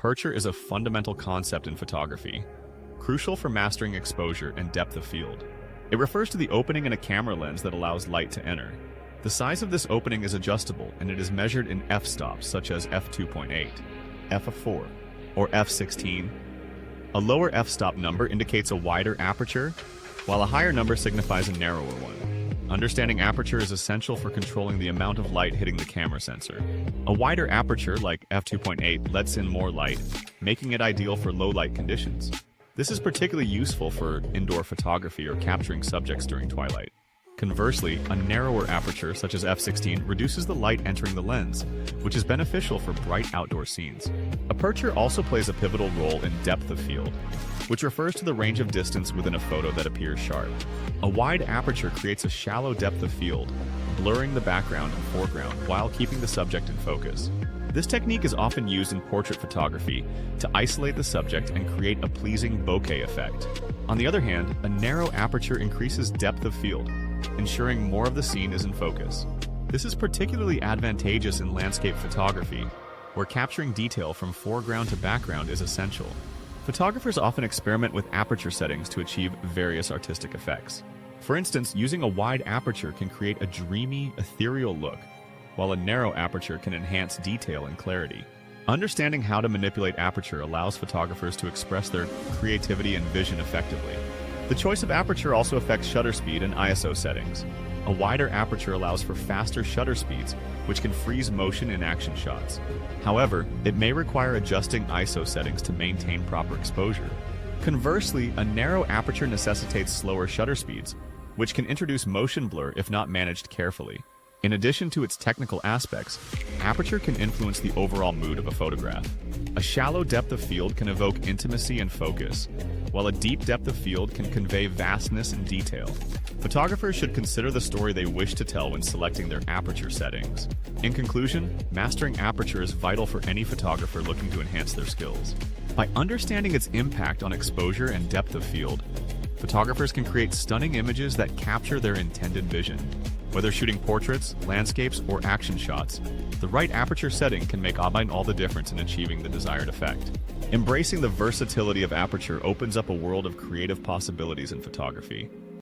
Aperture is a fundamental concept in photography, crucial for mastering exposure and depth of field. It refers to the opening in a camera lens that allows light to enter. The size of this opening is adjustable, and it is measured in f-stops such as f2.8, f4, or f16. A lower f-stop number indicates a wider aperture, while a higher number signifies a narrower one. Understanding aperture is essential for controlling the amount of light hitting the camera sensor. A wider aperture, like f2.8, lets in more light, making it ideal for low light conditions. This is particularly useful for indoor photography or capturing subjects during twilight. Conversely, a narrower aperture, such as f16, reduces the light entering the lens, which is beneficial for bright outdoor scenes. Aperture also plays a pivotal role in depth of field, which refers to the range of distance within a photo that appears sharp. A wide aperture creates a shallow depth of field, blurring the background and foreground while keeping the subject in focus. This technique is often used in portrait photography to isolate the subject and create a pleasing bokeh effect. On the other hand, a narrow aperture increases depth of field, ensuring more of the scene is in focus. This is particularly advantageous in landscape photography, where capturing detail from foreground to background is essential. Photographers often experiment with aperture settings to achieve various artistic effects. For instance, using a wide aperture can create a dreamy, ethereal look, while a narrow aperture can enhance detail and clarity. Understanding how to manipulate aperture allows photographers to express their creativity and vision effectively. The choice of aperture also affects shutter speed and ISO settings. A wider aperture allows for faster shutter speeds, which can freeze motion in action shots. However, it may require adjusting ISO settings to maintain proper exposure. Conversely, a narrow aperture necessitates slower shutter speeds, which can introduce motion blur if not managed carefully. In addition to its technical aspects, aperture can influence the overall mood of a photograph. A shallow depth of field can evoke intimacy and focus, while a deep depth of field can convey vastness and detail. Photographers should consider the story they wish to tell when selecting their aperture settings. In conclusion, mastering aperture is vital for any photographer looking to enhance their skills. By understanding its impact on exposure and depth of field, photographers can create stunning images that capture their intended vision. Whether shooting portraits, landscapes, or action shots, the right aperture setting can make all the difference in achieving the desired effect. Embracing the versatility of aperture opens up a world of creative possibilities in photography.